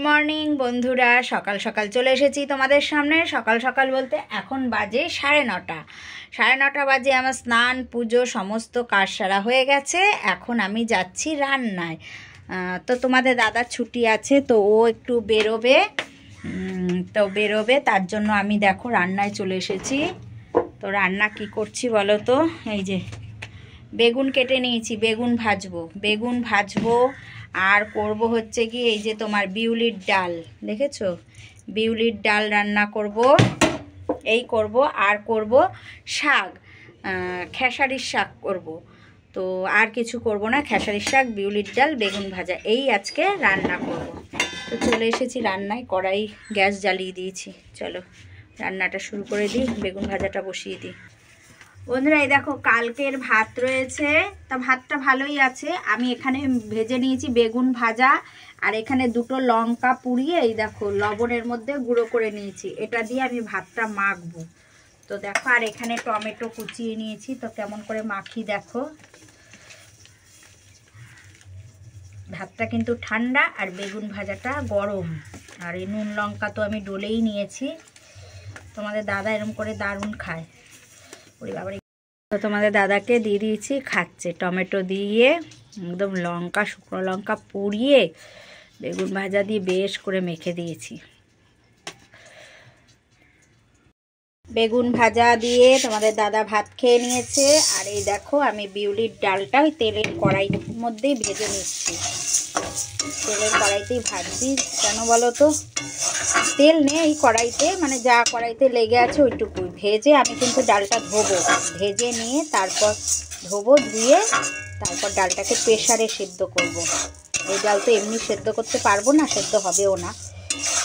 Morning বন্ধুরা, সকাল সকাল চলে এসেছি তোমাদের সামনে। সকাল সকাল বলতে এখন বাজে 9:30। 9:30 বাজে। আমার স্নান পুজো সমস্ত কাজ সারা হয়ে গেছে। এখন আমি যাচ্ছি রান্নায়। তো তোমাদের দাদার ছুটি আছে, তো ও একটু বেরোবে, তার জন্য আমি দেখো রান্নায় চলে এসেছি। তো রান্না কি করছি বলো তো? এই যে বেগুন কেটে নিয়েছি, বেগুন ভাজবো আর করব হচ্ছে কি এই যে তোমার বিউলির ডাল, দেখেছো? বিউলির ডাল রান্না করব, আর করব শাক, খেসারির শাক করব। তো আর কিছু করব না, খেসারির শাক, বিউলির ডাল, বেগুন ভাজা, এই আজকে রান্না করব। তো চলে এসেছি রান্নায়, কড়াই গ্যাস জ্বালিয়ে দিয়েছি। চলো রান্নাটা শুরু করে দিই, বেগুন ভাজাটা বসিয়ে দিই। বন্ধুরা এই দেখো কালকের ভাত রয়েছে, তা ভাতটা ভালোই আছে। আমি এখানে ভেজে নিয়েছি বেগুন ভাজা, আর এখানে দুটো লঙ্কা পুড়িয়ে এই দেখো লবণের মধ্যে গুঁড়ো করে নিয়েছি। এটা দিয়ে আমি ভাতটা মাখবো। তো দেখো, আর এখানে টমেটো কুচিয়ে নিয়েছি। তো কেমন করে মাখি দেখো। ভাতটা কিন্তু ঠান্ডা আর বেগুন ভাজাটা গরম, আর এই নুন লঙ্কা তো আমি ডলেই নিয়েছি। তোমাদের দাদা এরকম করে দারুণ খায়। ওরে বাবা, তো তোমাদের দাদাকে দিয়ে দিয়েছি, খাচ্ছে। টমেটো দিয়ে একদম শুকনো লঙ্কা পুড়িয়ে বেগুন ভাজা দিয়ে বেশ করে মেখে দিয়েছি। বেগুন ভাজা দিয়ে তোমাদের দাদা ভাত খেয়ে নিয়েছে। আর এই দেখো আমি বিউলির ডালটা ওই তেলের কড়াইর মধ্যেই ভেজে নিচ্ছি। তেলের কড়াইতেই ভাজছি, কেন বলো তো? তেল নেই এই কড়াইতে, মানে যা কড়াইতে লেগে আছে ওইটুকুই ভেজে আমি কিন্তু ডালটা ধোবো। ভেজে নিয়ে তারপর ধুয়ে তারপর ডালটাকে প্রেসারে সেদ্ধ করব। এই ডাল তো এমনি সেদ্ধ করতে পারবো না, সেদ্ধ হবেও না,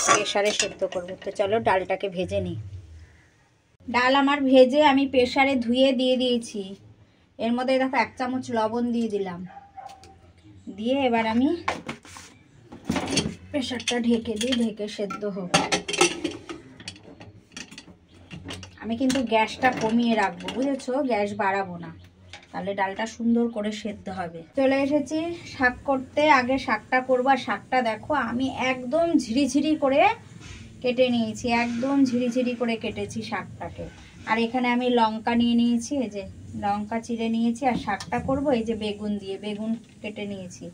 প্রেসারে সেদ্ধ করবো। তো চলো ডালটাকে ভেজে নিই। ডাল আমার ভেজে আমি প্রেসারে ধুয়ে দিয়ে দিয়েছি। এর মধ্যে দেখো 1 চামচ লবণ দিয়ে দিলাম। দিয়ে এবার আমি প্রেসারটা ঢেকে সেদ্ধ হোক। আমি কিন্তু গ্যাসটা কমিয়ে রাখবো, বুঝেছো? গ্যাস বাড়াবো না, তাহলে ডালটা সুন্দর করে সেদ্ধ হবে। চলে এসেছি শাক করতে। আগে শাকটা করবো। আর শাকটা দেখো আমি একদম ঝিরিঝিরি করে কেটে নিয়েছি, একদম ঝিরিঝিরি করে কেটেছি শাকটাকে। আর এখানে আমি লঙ্কা নিয়ে নিয়েছি, এই যে লঙ্কা চিড়ে নিয়েছি। আর শাকটা করব এই যে বেগুন দিয়ে, বেগুন কেটে নিয়েছি।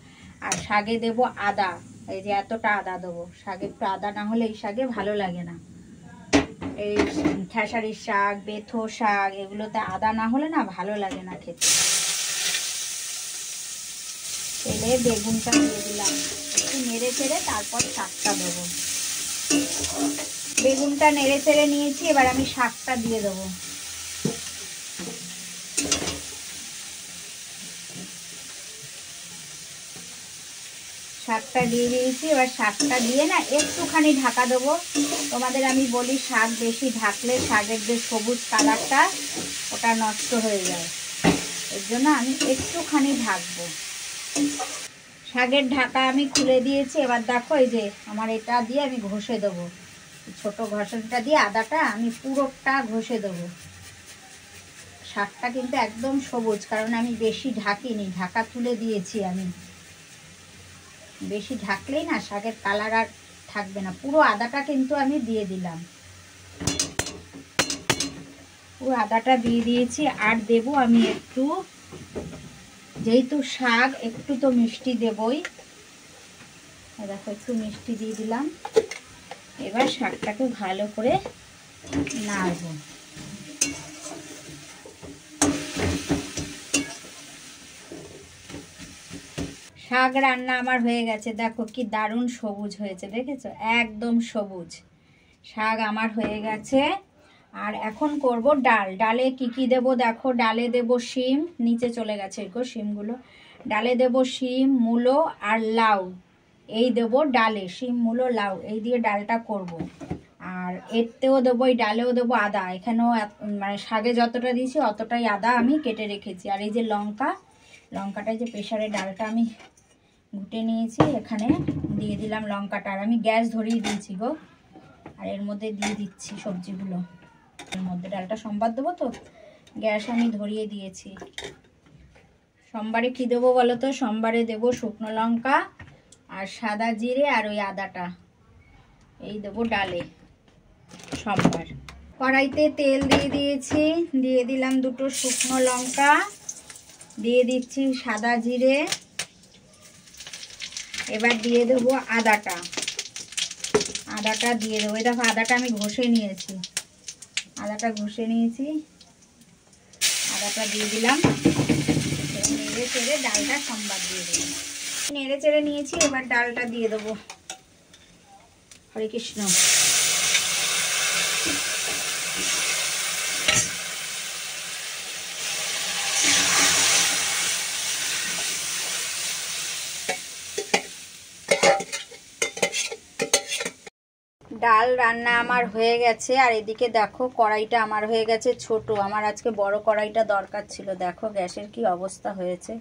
আর শাকে দেব আদা, এই যে এতটা আদা দেবো। শাকে একটু আদা না হলে এই শাকে ভালো লাগে না। এই খেসারির শাক, বেথো শাক, এগুলোতে আদা না হলে না ভালো লাগে না খেতে। তেলে বেগুনটা দিয়ে দিলাম, একটু নেড়ে চেড়ে তারপর শাকটা দেবো। বেগুনটা নেড়ে চেড়ে নিয়েছি, এবার আমি শাকটা দিয়ে দেবো। শাকটা দিয়ে দিয়েছি। এবার শাকটা দিয়ে না একটুখানি ঢাকা দেবো। তোমাদের আমি বলি, শাক বেশি ঢাকলে শাকের যে সবুজ কালারটা ওটা নষ্ট হয়ে যায়, এর জন্য আমি একটুখানি ঢাকবো। শাকের ঢাকা আমি খুলে দিয়েছি। এবার দেখো এই যে আমার এটা দিয়ে আমি ঘষে দেবো, ছোট ঘষাটা দিয়ে আদাটা আমি পুরোটা ঘষে দেবো। শাকটা কিন্তু একদম সবুজ, কারণ আমি বেশি ঢাকিনি, ঢাকা তুলে দিয়েছি আমি। বেশি ঢাকলেই না শাকের কালার আর থাকবে না। পুরো আদাটা কিন্তু আমি দিয়ে দিলাম, পুরো আদাটা দিয়ে দিয়েছি। আর দেব আমি একটু, যেহেতু শাক একটু তো মিষ্টি দেবই, দেখো একটু মিষ্টি দিয়ে দিলাম। এবার শাকটাকে ভালো করে নাড়বো। শাক রান্না আমার হয়ে গেছে। দেখো কি দারুণ সবুজ হয়েছে, দেখেছো? একদম সবুজ শাক আমার হয়ে গেছে। আর এখন করব ডাল। ডালে কি কি দেব দেখো। ডালে দেব শিম, নিচে চলে গেছে গো শিমগুলো। ডালে দেব শিম, মূলো আর লাউ, এই দেব ডালে। শিম, মূলো, লাউ এই দিয়ে ডালটা করব। আর এতেও দেবো, এই ডালেও দেবো আদা। এখানেও মানে শাকে যতটা দিয়েছি অতটাই আদা আমি কেটে রেখেছি। আর এই যে লঙ্কাটা যে প্রেসারে ডালটা আমি ঘুটে নিয়েছি, এখানে দিয়ে দিলাম লঙ্কাটা। আর আমি গ্যাস ধরিয়ে দিয়েছি গো। আর এর মধ্যে দিয়ে দিচ্ছি সবজিগুলো। এর মধ্যে ডালটা সোমবার দেবো, তো গ্যাস আমি ধরিয়ে দিয়েছি। সোমবারে কি দেবো বলো তো? সোমবারে দেবো শুকনো লঙ্কা আর সাদা জিরে আর ওই আদাটা, এই দেবো ডালে সম্বার। কড়াইতে তেল দিয়ে দিয়েছি, দিয়ে দিলাম 2টো শুকনো লঙ্কা, দিয়ে দিচ্ছি সাদা জিরে, এবার দিয়ে দেবো আদাটা দিয়ে দেবো। এই দেখো আদাটা আমি ঘষে নিয়েছি, আদাটা দিয়ে দিলাম। নেড়ে চেড়ে ডালটা সম্বার দিয়ে দেবো। নেড়ে চেড়ে নিয়েছি, এবার ডালটা দিয়ে দেবো। হরে কৃষ্ণ। ডাল রান্না আমার হয়ে গেছে। আর এদিকে দেখো কড়াইটা আমার হয়ে গেছে ছোট, আমার আজকে বড় কড়াইটা দরকার ছিল। দেখো গ্যাসের কি অবস্থা হয়েছে,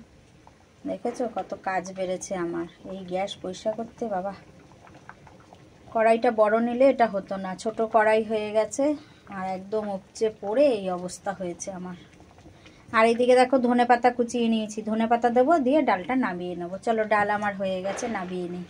দেখেছো কত কাজ বেড়েছে আমার এই গ্যাস পরিষ্কার করতে। বাবা, কড়াইটা বড় নিলে এটা হতো না, ছোট কড়াই হয়ে গেছে আর একদম উপচে পড়ে এই অবস্থা হয়েছে আমার। আর এইদিকে দেখো ধনেপাতা কুচিয়ে নিয়েছি, ধনেপাতা দেবো, দিয়ে ডালটা নামিয়ে নেবো। চলো ডাল আমার হয়ে গেছে, নামিয়ে নিই।